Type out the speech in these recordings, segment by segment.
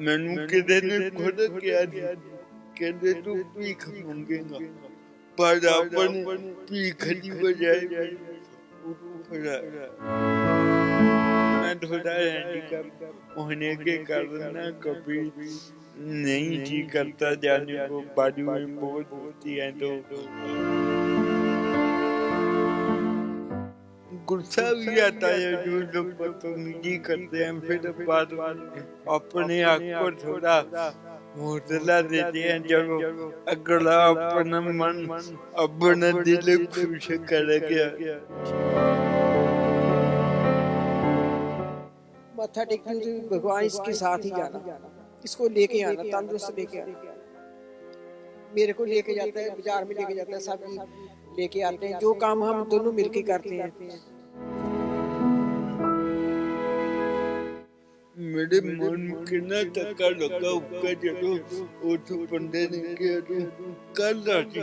मैनू किसी ने खुद किया कहते तू भीख मंगेगा पर अपन भीख की बजाय मैं थोड़ा हैंडीकैप होने के कारण ना कभी नहीं जी करता जाने को, बाजू में बहुत होती है तो गुस्सा भी आता है। जो लोग बदतमीजी करते हैं फिर बाद में अपने आप को थोड़ा हौसला देते हैं जब अगला अपना मन अपना दिल खुश कर गया। माथा टेकती हूँ तो भगवान इसके साथ ही जाना, इसको लेके आना, तंदुरुस्त लेके आना। मेरे को लेके जाता है, बाजार में लेके जाता है, सब्जी लेके आते हैं, जो काम हम दोनों मिलके करते हैं। मेरे मन के ना धक्का लगा उसका जरूर वो तो बंदे ने किया तो कर रही।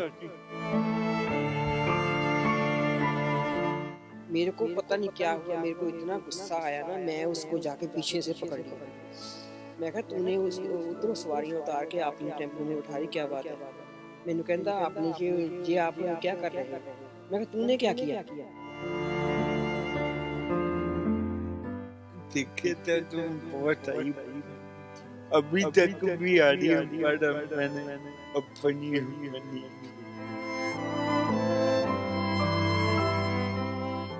मेरे को पता नहीं क्या हुआ, मेरे को इतना गुस्सा आया ना, मैं उसको जाके पीछे से पकड़ लिया। मैं कहा तूने उधरों सवारियां उतार के अपने टेम्पो में उठाई, क्या बात है? मैंने कहता आपने ये आप क्या कर रहे हैं? मैं कहा तूने क्या किया? दिखे तो तुम बहुत सही, अभी तक भी आ रही है पर मैंने अपनी बनी।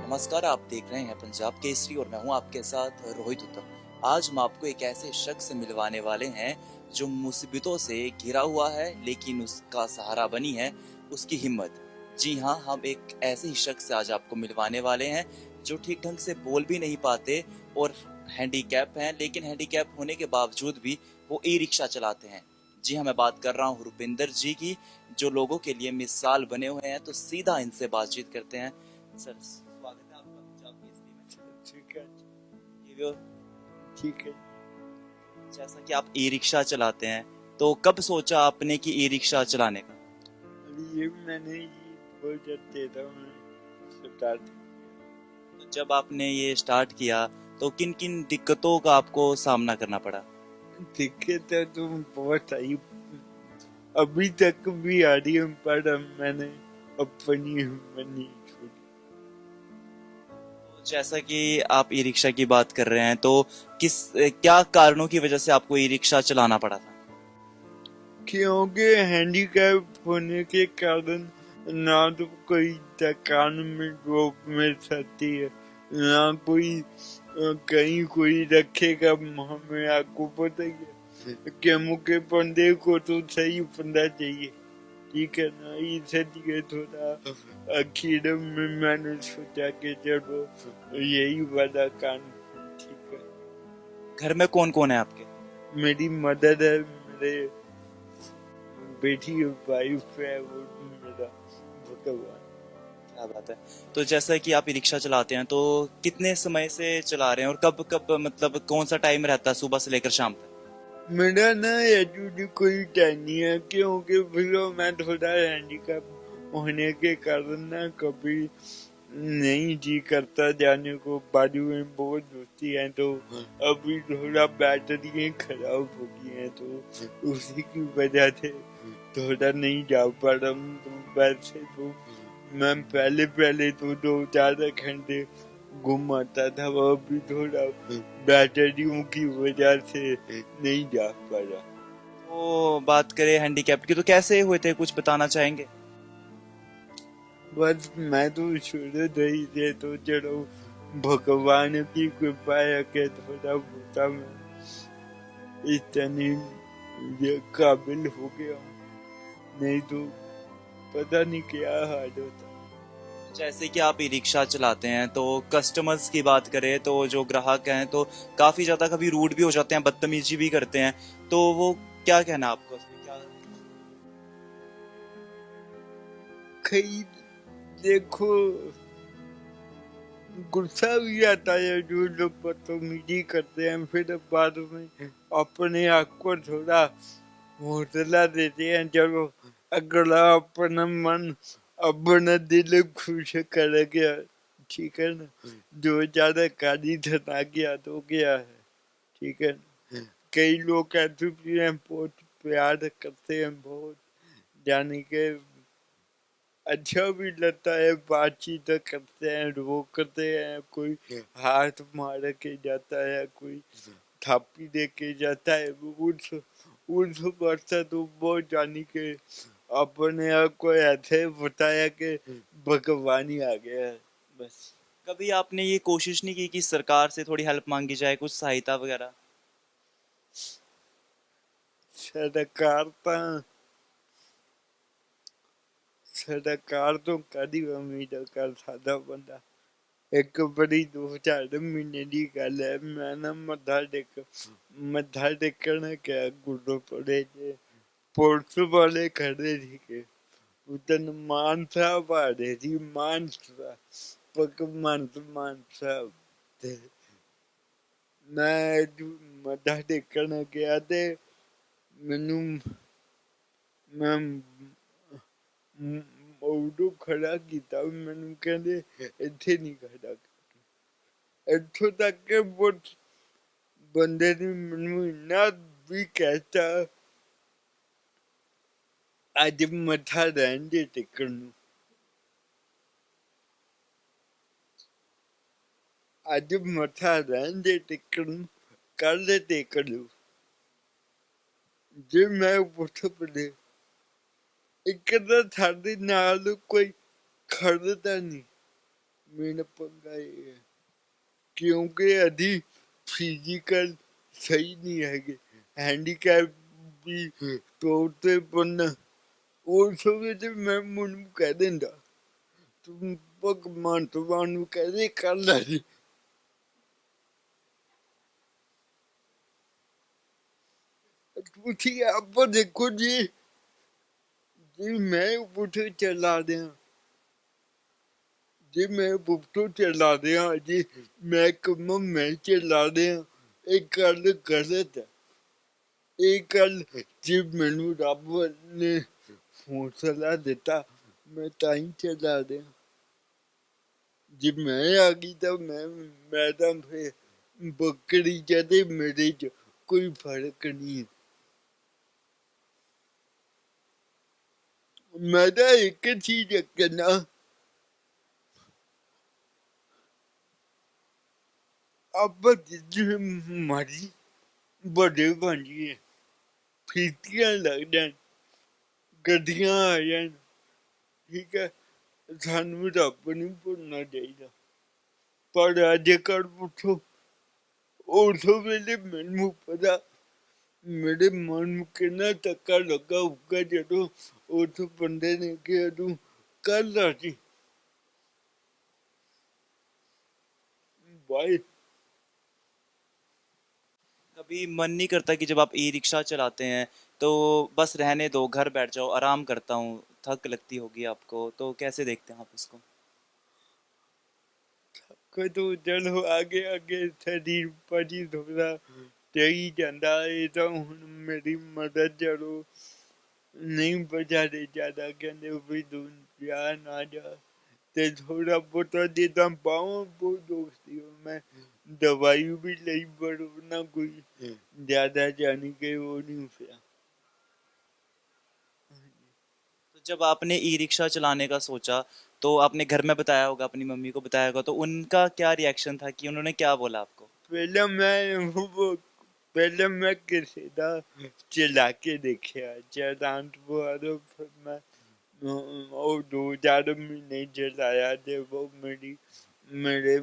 नमस्कार, आप देख रहे हैं पंजाब केसरी और मैं हूं आपके साथ रोहित उत्तम। आज हम आपको एक ऐसे शख्स से मिलवाने वाले हैं जो मुसीबतों से घिरा हुआ है लेकिन उसका सहारा बनी है उसकी हिम्मत। जी हाँ, हम एक ऐसे ही शख्स से आज आपको मिलवाने वाले हैं जो ठीक ढंग से बोल भी नहीं पाते और हैंडीकैप हैं, लेकिन हैंडीकैप होने के बावजूद भी वो ई रिक्शा चलाते हैं। जी हाँ, मैं बात कर रहा हूँ रुपिंदर जी की, जो लोगों के लिए मिसाल बने हुए हैं। तो सीधा इनसे बातचीत करते हैं। सर, स्वागत है आपका पंजाब केसरी में। ठीक है, ठीक है। जैसा कि आप ई रिक्शा चलाते हैं, तो कब सोचा आपने कि ई रिक्शा चलाने का? ये मैंने स्टार्ट। तो जब आपने ये स्टार्ट किया तो किन किन दिक्कतों का आपको सामना करना पड़ा? दिक्कत है तो बहुत आई, अभी तक भी आ रही है पर मैंने अपनी बनी छोड़ी। जैसा कि आप ई रिक्शा की बात कर रहे हैं, तो क्या कारणों की वजह से आपको ई रिक्शा चलाना पड़ा था? क्योंकि हैंडीकैप होने के कारण ना तो कोई दुकान में जॉब मिल सकती है, ना कोई कहीं कोई रखेगा। हमें आपको पता ही है कि मुझे बंदे को तो सही बंदा चाहिए, ठीक है ना। इसलिए थोड़ा आखिर में मैंने सोचा कि चलो यही वाला काम, ठीक है। घर में कौन कौन है आपके? मेरी मदर है, मेरे बेटी वाइफ है, वो मेरा भगवान। क्या बात है। तो जैसा कि आप ई रिक्शा चलाते हैं, तो कितने समय से चला रहे हैं और कब कब, मतलब कौन सा टाइम रहता है सुबह से लेकर शाम तक? मेरा ना एक्चुअली कोई टाइम नहीं है, क्योंकि फिर मैं थोड़ा हैंडीकैप होने के कारण ना कभी नहीं जी करता जाने को, बाजू में बहुत दोस्ती है तो अभी थोड़ा बैटरी खराब हो गई है तो उसी की वजह से थोड़ा नहीं जा पा रहा हूँ। तो वैसे तो मैं पहले तो 2-4 घंटे घुमाता था, वो अभी थोड़ा बैटरियों की वजह से नहीं जा पा रहा। तो बात करें हैंडीकैप की, तो कैसे हुए थे, कुछ बताना चाहेंगे? बस मैं तो शुरू ही से तो चलो भगवान की कृपा है कि थोड़ा होता मैं इतनी काबिल हो गया, नहीं तो पता नहीं क्या हाल होता। जैसे कि आप ई रिक्शा चलाते हैं, तो कस्टमर्स की बात करें तो जो ग्राहक हैं तो काफी ज्यादा कभी रूड भी हो जाते हैं, बदतमीजी भी करते हैं, तो वो क्या कहना आपको उसमें? क्या कई देखो गुस्सा भी आता है जो लोग बदतमीजी करते हैं, फिर बाद में अपने आप को थोड़ा हौसला देते हैं जब अगला अपना मन अपना दिल खुश कर गया, ठीक है ना। जो ज्यादा काली धना गया तो गया है, ठीक है ना। कई लोग ऐसे भी हैं बहुत प्यार करते हैं, बहुत यानी कि अच्छा भी लगता है, बातचीत करते हैं, वो करते हैं, कोई हाथ मार के जाता है, कोई थापी दे के जाता है। उस वर्ष तो बहुत जानी के अपने आप को ऐसे बताया कि भगवान ही आ गया है बस। कभी आपने ये कोशिश नहीं की कि सरकार से थोड़ी हेल्प मांगी जाए, कुछ सहायता वगैरह? सरकार सरकार तो कदी उम्मीद कर सकदा बंदा। एक बड़ी 2-4 महीने की गल है, मैं ना मत्था टेकन गया गुरुद्वारे च, पुलिस वाले खड़े थे उधर, मान साहब आ रहे थे, भगवंत मान साहब ते मैं मत्था टेकन गया ते मैनू मैं उदों खड़ा किया, मैनू कहते इत्थे नहीं खड़ा, इत्थों तक के बहुत बंदे ने मैनू इन्ना भी कहता अज मत्था रहन दे टेकन नू, अज मत्था रहन दे टेकन नू, कल टेक लो। जे मैं उठ पड़े एक तो साडे नाल कोई खड़दा नहीं, मेरा पंगा ये है क्योंकि अभी फिजिकल सही नहीं है, हैंडीकैप भी तौर ते बनना उस ਵੇਲੇ मैं ਮੈਨੂੰ कह ਦਿੰਦਾ ਤੂੰ ਭਗਵੰਤ ਮਾਨ ਨੂੰ ਕਹਦੇ ਕਰ ਲੈ ਜੀ। ਤੁਸੀਂ ਆਪ ਦੇਖੋ ਜੀ, ਜੇ ਮੈਂ ਪੁੱਠੇ ਚਲਾ ਦਿਆਂ, ਜੇ ਮੈਂ ਪੁੱਠੇ ਚਲਾ ਦਿਆਂ ਜੀ, ਮੈਂ ਕੰਮ ਮੈਂ ਚਲਾ ਦਿਆਂ, ਇਹ ਗੱਲ ਗਲਤ ਹੈ। ਇਹ ਗੱਲ ਜੇ ਮੈਨੂੰ ਰੱਬ ਨੇ ਹੌਸਲਾ ਦਿੱਤਾ मैं ताई चला दिया, जे मैं आ गई तो मैं तो फिर बकरी जदे मेरे च कोई फर्क नहीं है। मैं तो एक चीज कहना, अब जितने मर्जी बड़े बन जाए, फीतियां लग जान, गड्डियां आ जान, ठीक है, सानू रब नहीं भुलना चाहिए। पर अजकल पुछो उस वेले मैनू पता मेरे मन में कितना धक्का लगा होगा जो उस बंदे ने कहा तू कर ला जी भाई। कभी मन नहीं करता कि जब आप ई रिक्शा चलाते हैं तो बस रहने दो, घर बैठ जाओ, आराम करता हूँ, थक लगती होगी आपको, तो कैसे देखते हैं आप इसको? कोई तो चलो आगे आगे शरीर भाजी थोड़ा चली जाता है, तो हुण मेरी मदद करो, नहीं बचाते ज्यादा कहते भी तू जा ना जा, ते थोड़ा बहुत जिदा बाहों बहुत दोस्ती हो, मैं दवाई भी ली पर ना कोई ज्यादा जानी के वो नहीं हुआ। तो जब आपने ई रिक्शा चलाने का सोचा तो आपने घर में बताया होगा, अपनी मम्मी को बताया होगा, तो उनका क्या रिएक्शन था, कि उन्होंने क्या बोला आपको? पहले मैं किसी का चला के देखा चलान फिर मैं और 2-4 महीने चलाया थे वो मेरे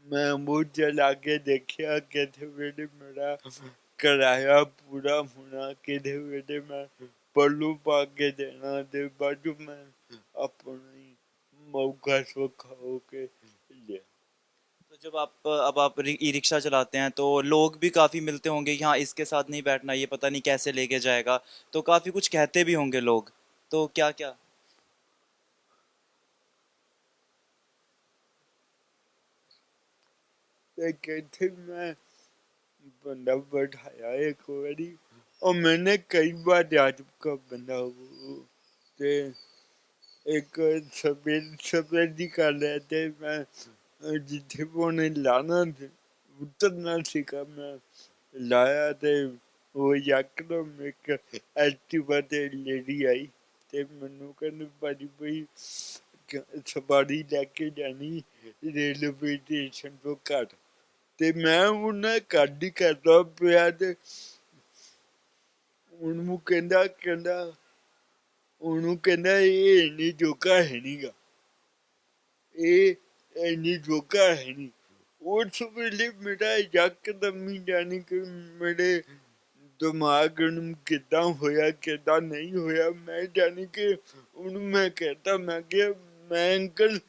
मैं वो चला के देखा कैसे वेले मेरा किराया पूरा होना, कैसे वेले मैं पल्लू पा के देना, ते बाजू मैं अपनी मौका सौखा होके लिया। तो जब अब आप ई रिक्शा चलाते हैं तो लोग भी काफ़ी मिलते होंगे कि हाँ इसके साथ नहीं बैठना, ये पता नहीं कैसे लेके जाएगा, तो काफ़ी कुछ कहते भी होंगे लोग, तो क्या क्या? कहते मैं बंदा बैठाया एक बारी और मैंने कई बार जा चुका बंदा वो, ते एक सफेद सफेद ही कर रहे थे, मैं जिथे उन्हें लाना उतरना सीखा मैं लाया ते वो यकदम एक एक्टिवा ते लेडी आई ते मैनू कहंदी भाजी भाई सवारी लैके जानी रेलवे स्टेशन तो घर ते मैं उन्हें कद ही करदा पिया ते ਉਹਨੂੰ ਕਹਿੰਦਾ ਉਹਨੂੰ ਕਹਿੰਦਾ ਇਹ ਇੰਨੀ ਜੋਗਾ ਹੈ ਨਹੀਂਗਾ ਇਹ ਇੰਨੀ ਜੋਗਾ ਹੈ ਨਹੀਂ ਉਸ ਵੇਲੇ ਮੇਰਾ ਯਕਦਮ ਹੀ ਜਾਣੀ ਕਿ ਮੇਰੇ ਦਿਮਾਗ ਨੂੰ ਕਿੱਦਾਂ ਹੋਇਆ ਕਿੱਦਾਂ ਨਹੀਂ ਹੋਇਆ ਮੈਂ ਜਾਣੀ ਕਿ ਉਹਨੂੰ ਮੈਂ ਕਹਿਤਾ ਮੈਂ ਕਿਹਾ ਮੈਂ ਅੰਕਲ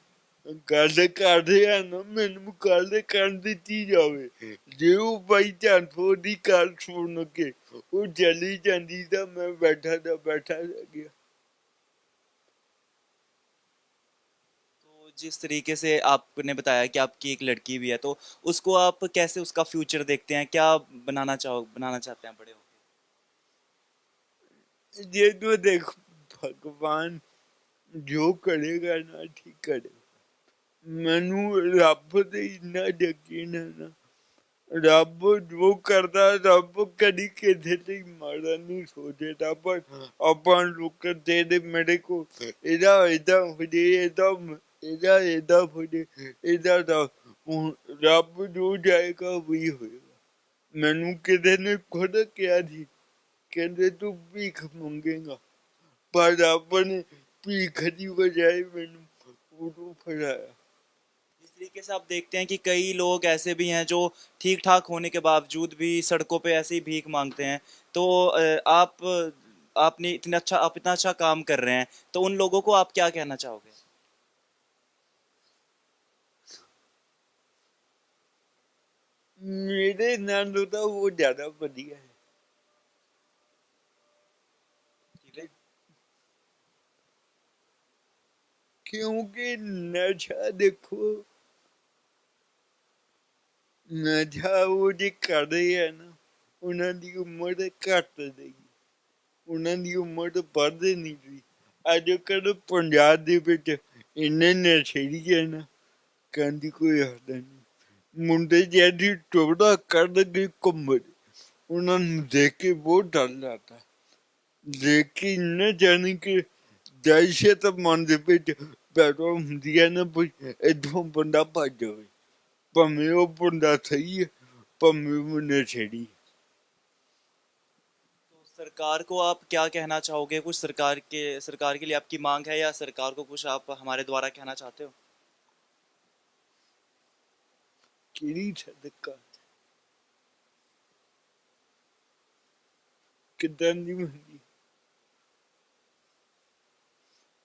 ਗੱਲ ਕਰਦੇ ਆ ਨਾ ਮੈਨੂੰ ਗੱਲ ਕਰਨ ਦਿੱਤੀ ਜਾਵੇ ਜੇ ਉਹ ਬਾਈ ਚਾਂਸ ਉਹਦੀ ਗੱਲ ਸੁਣ ਕੇ ਉਹ ਚਲੀ ਜਾਂਦੀ ਤਾਂ मैं बैठा रह गया। तो जिस तरीके से आपने बताया कि आपकी एक लड़की भी है, तो उसको आप कैसे उसका फ्यूचर देखते हैं, क्या बनाना चाहते हैं बड़े होकर? ये तो देख भगवान जो करेगा ना ठीक करेगा मैनू रब ते इन्ना यकीन है ना रब जो करदा रब कदी किसे ते माड़ा नहीं सोचदा पर ਆਪਾਂ ਲੋਕ तेरे मेरे को ਇਹਦਾ ਇਹਦਾ ਹੋ ਜੇ ਇਹਦਾ ਹੋ ਜੇ ਇਹਦਾ ਦਾ ਰੱਬ ਜੋ ਜਾਏਗਾ ਵਹੀ ਹੋਏਗਾ ਮੈਨੂੰ ਕਿਤੇ ਨੇ ਖੁਦ ਕਿਹਾ ਸੀ ਕਹਿੰਦੇ ਤੂੰ ਭੀਖ ਮੰਗੇਗਾ पर रब ने भीख की बजाय मैनू उठू फड़ाया। इस तरीके से आप देखते हैं कि कई लोग ऐसे भी हैं जो ठीक ठाक होने के बावजूद भी सड़कों पे ऐसे ही भीख मांगते हैं, तो आप इतना अच्छा काम कर रहे हैं, तो उन लोगों को आप क्या कहना चाहोगे? मेरे नाल तो वो ज्यादा बढ़िया है क्योंकि नशा देखो नशा वो जो कर रहे हैं ना उन्होंने उम्र घट रही उन्होंने उम्र बढ़ नहीं रही अजकल पंजाब दे विच इन्ने नशेड़ी है ना कहने कोई हद नहीं मुंडे जैसी टोड़ा कर गए घूमर उन्होंने देख के बहुत डर लगता देख के इन्ना जाने के दहशत मन दे विच पैदा हुंदी है ना भी इधरों बंदा भज जाए भावें वो बंदा सही है भावें वो नशेड़ी। तो सरकार को आप क्या कहना चाहोगे? कुछ सरकार के लिए आपकी मांग है, या सरकार को कुछ आप हमारे द्वारा कहना चाहते हो? किरी सरकार किदां दी होंदी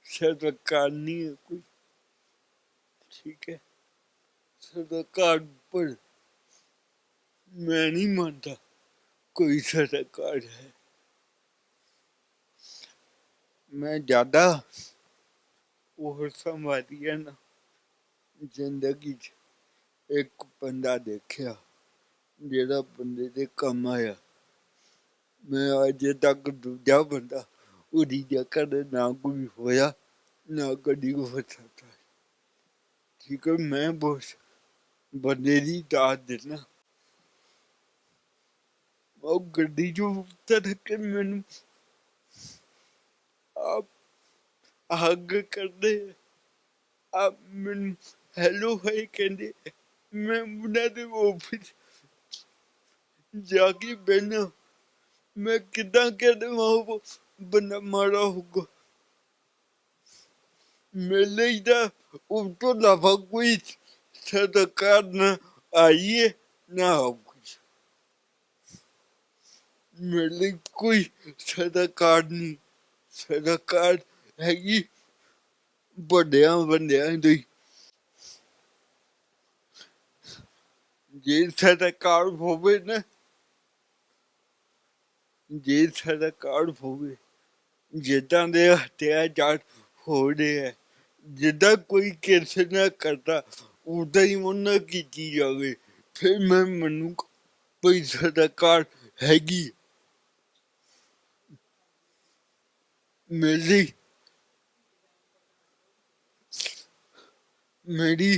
सरकार नहीं है कोई ठीक है सरकार पर मैं नहीं मानता कोई सरकार है मैं ज्यादा और संभाली है ना जिंदगी च एक बंदा देखा जेड़ा बंदे दे कम आया मैं अजे तक दूजा बंदा उदी जगह ना कोई होया ना कदी हो सकता ठीक है मैं बहुत बंदे दी दाद देना और गड्डी जो उतर के मैनू आप हग कर दे आप मैनू हेलो भाई कहते मैं उन्होंने ऑफिस जाके बहना मैं किदा कह देवा वो बंदा माड़ा होगा मेले इधर उसको अलावा कोई सरकार न आई है ना कुछ मेले कोई सरकार नहीं सरकार हैगी बड़िया बंदिया दी जे सरकार होवे ना जे सरकार होवे जिदा दे अत्याचार हो रहे है जिदा कोई किसी ना करता उदा ही उन्हें की जावे फिर मैं मनूंगा कोई सरकार हैगी मेरी मेरी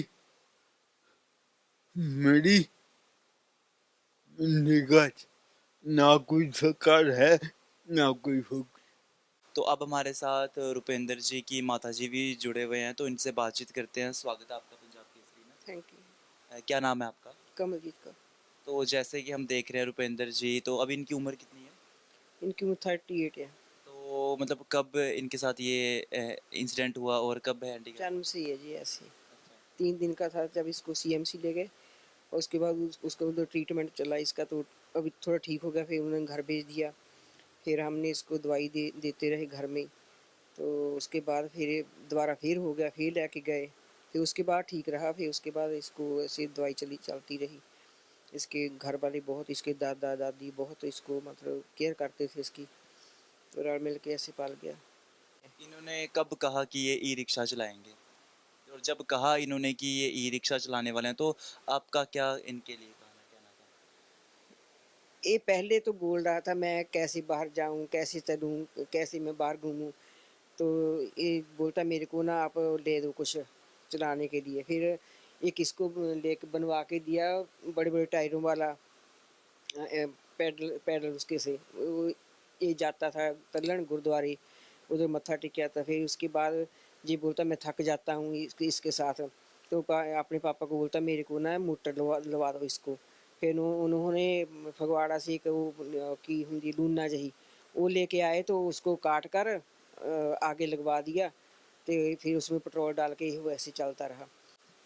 मेरी निगाह च ना कोई सरकार है ना कोई हो। तो अब हमारे साथ रुपेंद्र जी की माता जी भी जुड़े हुए हैं, तो इनसे बातचीत करते हैं। स्वागत है आपका पंजाब केसरी में। Thank you. क्या नाम है आपका? कमलजीत का। तो जैसे कि हम देख रहे हैं रुपेंद्र जी, तो अब इनकी उम्र कितनी है? इनकी उम्र 38 है। तो मतलब कब इनके साथ ये इंसिडेंट हुआ और कब है हैंडीकैप? जन्म से ही है जी ऐसे। 3 दिन का था जब इसको सीएमसी ले गए और उसके बाद उसका उधर ट्रीटमेंट चला इसका, तो अभी थोड़ा ठीक हो गया, फिर उन्होंने घर भेज दिया। फिर हमने इसको दवाई देते रहे घर में। तो उसके बाद फिर ये दोबारा फिर हो गया, फिर लेके गए। फिर उसके बाद ठीक रहा, फिर उसके बाद इसको ऐसे दवाई चलती रही। इसके घर वाले बहुत, इसके दादा दादी बहुत इसको मतलब केयर करते थे इसकी, तो रल मिल के ऐसे पाल गया। इन्होंने कब कहा कि ये ई रिक्शा चलाएंगे? और जब कहा इन्होंने कि ये ई रिक्शा चलाने वाले हैं, तो आपका क्या इनके लिए कहना था? ये पहले तो बोल रहा था मैं कैसे बाहर जाऊं, कैसे चलूं, कैसे मैं बाहर घूमूं। तो ये बोलता मेरे को ना आप ले दो कुछ चलाने के लिए। फिर एक इसको लेके बनवा के दिया, बड़े बड़े टायरों वाला पैडल पैडल उसके से वो ये जाता था तल्लन गुरुद्वारे, उधर मत्था टेका था। फिर उसके बाद जी बोलता मैं थक जाता हूँ इसके साथ। तो अपने पापा को बोलता मेरे को ना मोटर लवा दो इसको। फिर उन्होंने फगवाड़ा से एक वो की हुंदी लूना जही वो लेके आए, तो उसको काट कर आगे लगवा दिया। तो फिर उसमें पेट्रोल डाल के वो ऐसे चलता रहा।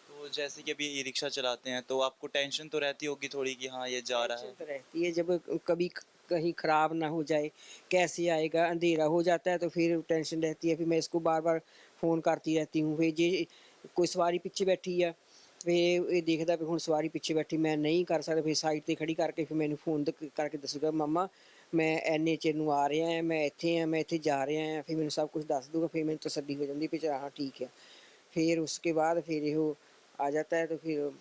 तो जैसे कि अभी ई रिक्शा चलाते हैं, तो आपको टेंशन तो रहती होगी थोड़ी कि हाँ ये जा रहा टेंशन है। तो रहती है जब कभी कहीं खराब ना हो जाए, कैसे आएगा, अंधेरा हो जाता है तो फिर टेंशन रहती है। फिर मैं इसको बार बार फ़ोन करती रहती हूँ। फिर जे कोई सवारी पीछे बैठी है, फिर ये देखता भी हुण सवारी पीछे बैठी मैं नहीं कर सकता, फिर साइड ते खड़ी करके फिर मैंने फ़ोन करके दसूगा मम्मा मैं इन्ने चिर नूं आ रहा है, मैं इत्थे जा रहा है। फिर मैनूं सब कुछ दस दूगा, फिर मैनूं तसल्ली हो जाती भी हाँ ठीक है। फिर उसके बाद फिर ये आ जाता है, तो फिर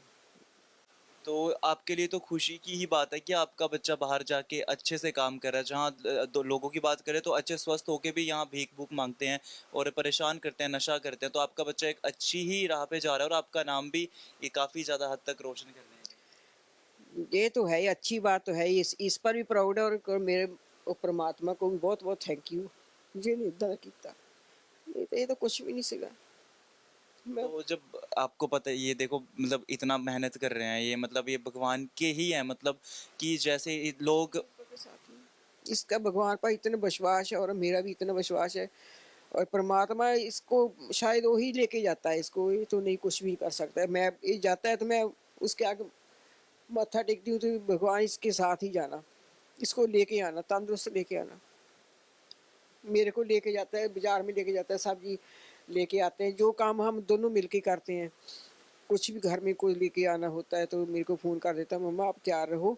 तो आपके लिए तो खुशी की ही बात है कि आपका बच्चा बाहर जाके अच्छे से काम कर रहा है। जहाँ दो लोगों की बात करें तो अच्छे स्वस्थ होके भी यहाँ भीख भूख मांगते हैं और परेशान करते हैं, नशा करते हैं। तो आपका बच्चा एक अच्छी ही राह पे जा रहा है और आपका नाम भी ये काफ़ी ज़्यादा हद तक रोशन कर रहे हैं। ये तो है ही, अच्छी बात तो है ही। इस पर भी प्राउड है और मेरे वो परमात्मा को भी बहुत बहुत थैंक यू जिन्हें इदा किया। ये तो कुछ भी नहीं सीगा। मैं तो जब आपको पता है ये देखो मतलब इतना मेहनत कर रहे हैं ये, मतलब ये भगवान के ही है, मतलब कि जैसे ये लोग के साथ ही इसका भगवान पर इतना विश्वास है और मेरा भी इतना विश्वास है। और परमात्मा इसको शायद वो ही लेके जाता है इसको, ये तो नहीं कुछ भी कर सकता है। मैं ये जाता है तो मैं उसके आगे माथा टेकती हूँ, तो भगवान इसके साथ ही जाना, इसको लेके आना, तंदुरुस्त लेके आना। मेरे को लेके जाता है, बाजार में लेके जाता है, सब्जी लेके आते हैं, जो काम हम दोनों मिलके करते हैं। कुछ भी घर में कोई लेके आना होता है तो मेरे को फ़ोन कर देता है मम्मा आप तैयार रहो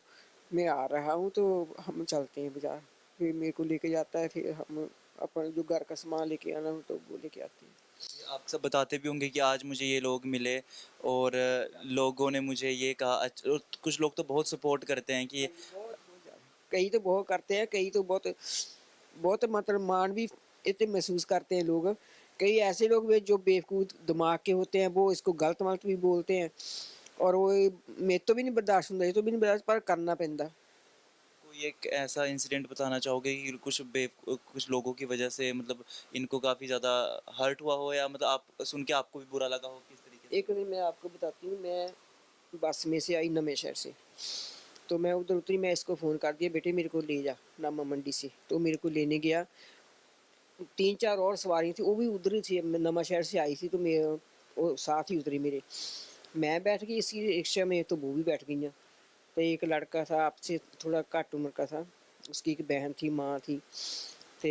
मैं आ रहा हूँ, तो हम चलते हैं बाजार। फिर मेरे को लेके जाता है, फिर हम अपन जो घर का सामान लेके आना हो तो वो लेके आते हैं। आप सब बताते भी होंगे कि आज मुझे ये लोग मिले और लोगों ने मुझे ये कहा और कुछ लोग तो बहुत सपोर्ट करते हैं कि कई तो बहुत करते हैं, कई तो बहुत बहुत मतलब मान भी इतने महसूस करते हैं लोग। कई ऐसे लोग भी जो बेवकूफ़ दिमाग के होते हैं, वो इसको गलत मलत भी बोलते हैं। और वो मेरे तो भी नहीं बर्दाश्त होता, ये तो भी नहीं बर्दाश्त, पर करना पैंदा। कोई एक ऐसा इंसिडेंट बताना चाहोगे कि कुछ लोगों की वजह से मतलब इनको काफ़ी ज़्यादा हर्ट हुआ हो, या मतलब आप सुन के आपको भी बुरा लगा हो किस तरीके से? एक दिन मैं आपको बताती हूँ, मैं बस में से आई नवे शहर से, तो मैं उधर उतरी, मैं इसको फ़ोन कर दिया बेटे मेरे को ले जा नामा मंडी से। तो मेरे को लेने गया, 3-4 और सवारी थी वो भी उधर ही थी, नवा शहर से आई थी, तो मैं वो साथ ही उतरी मेरे। मैं बैठ गई इसी रिक्शा में, तो वो भी बैठ गई। तो एक लड़का था आपसे थोड़ा घट उम्र का था, उसकी एक बहन थी, माँ थी। तो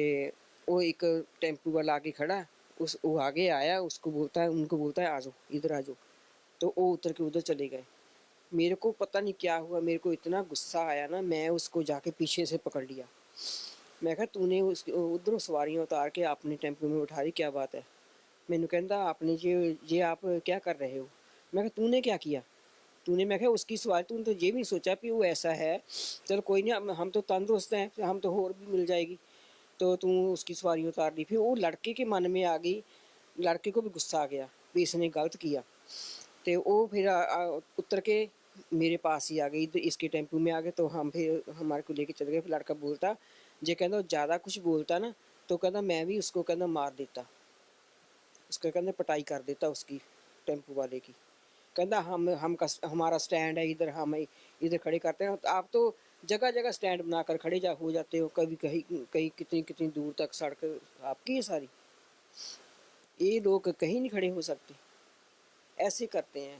वो एक टेम्पू वाला आगे खड़ा, उस वो आगे आया, उसको बोलता है, उनको बोलता है आ जाओ इधर आ जाओ। तो वो उतर के उधर चले गए। मेरे को पता नहीं क्या हुआ, मेरे को इतना गुस्सा आया ना, मैं उसको जाके पीछे से पकड़ लिया। मैं कहा तूने उस उधरों सवारियाँ उतार के अपने टेम्पो में उठा रही, क्या बात है? मैनू कहता आपने ये आप क्या कर रहे हो? मैं कहा तूने क्या किया? तूने, मैं कहा उसकी सवारी, तूने तो ये भी सोचा कि वो ऐसा है, चल कोई नहीं, हम तो तंदुरुस्त हैं, हम तो और भी मिल जाएगी, तो तू उसकी सवारी उतार दी। फिर वो लड़के के मन में आ गई, लड़के को भी गुस्सा आ गया भी इसने गलत किया। तो वो फिर उतर के मेरे पास ही आ गई, तो इसके टेम्पू में आ गए, तो हम फिर हमारे को लेके चले गए। फिर लड़का बोलता जे कहता ज़्यादा कुछ बोलता ना तो कहता मैं भी उसको कहता मार देता, उसका कहता पिटाई कर देता उसकी, टेम्पू वाले की। कहता हमारा स्टैंड है इधर, हम इधर खड़े करते हैं। तो आप तो जगह जगह स्टैंड बनाकर खड़े जा हो जाते हो, कभी कहीं कहीं कितनी कितनी दूर तक सड़क आपकी है सारी, ये लोग कहीं नहीं खड़े हो सकते, ऐसे करते हैं।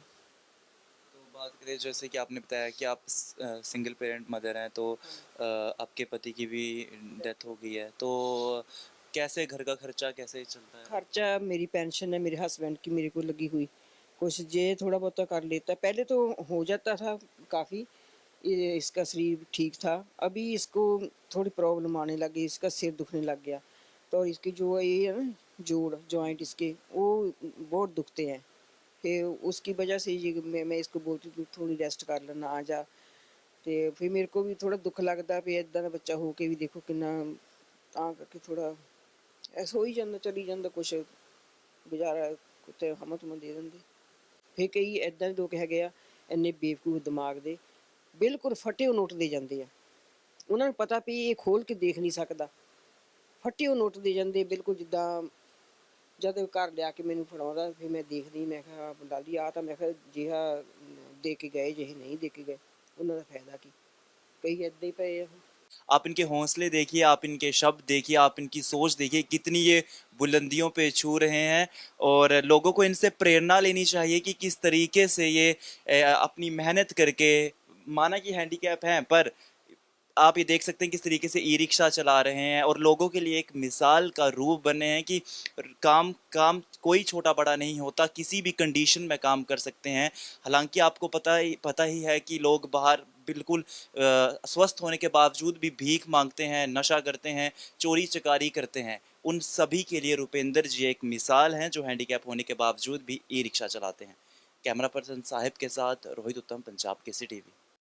तो बात करें जैसे कि आपने बताया कि आप सिंगल पेरेंट मदर हैं, तो आपके पति की भी डेथ हो गई है, तो कैसे घर का खर्चा कैसे चलता है? खर्चा मेरी पेंशन है, मेरे हस्बैंड की मेरे को लगी हुई, कुछ जे थोड़ा बहुत कर लेता है। पहले तो हो जाता था काफ़ी, ये इसका शरीर ठीक था, अभी इसको थोड़ी प्रॉब्लम आने लगी, इसका सिर दुखने लग गया। तो इसकी जो ये है ना जोड़ जॉइंट इसके वो बहुत दुखते हैं। फिर उसकी वजह से ये मैं इसको बोलती हूँ थोड़ी रेस्ट कर लेना आ जा। तो फिर मेरे को भी थोड़ा दुख लगता भी इदा का बच्चा हो के भी देखो कितना, ਤਾਂ करके थोड़ा ऐसा हो ही जाता, चली जाता कुछ गुजारा, कुत्ते हमत में दे देंगे। फिर कई इदा लोग है इन्ने बेवकूफ दिमाग दे, बिल्कुल फटे नोट दे जाते हैं, उन्होंने पता भी ये खोल के देख नहीं सकता, फटे नोट दे जाते बिल्कुल जिदा। जद घर लिया के मैनू फड़ा फिर मैं देखदी, मैं कहा लाली आ तो मैं कहा जिहा दे के गए जिहे नहीं दे के गए, उन्होंने फायदा की, कई इदा ही पे। आप इनके हौसले देखिए, आप इनके शब्द देखिए, आप इनकी सोच देखिए, कितनी ये बुलंदियों पे छू रहे हैं। और लोगों को इनसे प्रेरणा लेनी चाहिए कि किस तरीके से ये अपनी मेहनत करके, माना कि हैंडीकैप हैं, पर आप ये देख सकते हैं किस तरीके से ई रिक्शा चला रहे हैं और लोगों के लिए एक मिसाल का रूप बने हैं कि काम काम कोई छोटा बड़ा नहीं होता, किसी भी कंडीशन में काम कर सकते हैं। हालांकि आपको पता ही है कि लोग बाहर बिल्कुल स्वस्थ होने के बावजूद भी भीख मांगते हैं, नशा करते हैं, चोरी चकारी करते हैं। उन सभी के लिए रुपेंद्र जी एक मिसाल हैं, जो हैंडीकैप होने के बावजूद भी ई रिक्शा चलाते हैं। कैमरा पर्सन साहिब के साथ रोहित उत्तम, पंजाब केसरी टीवी।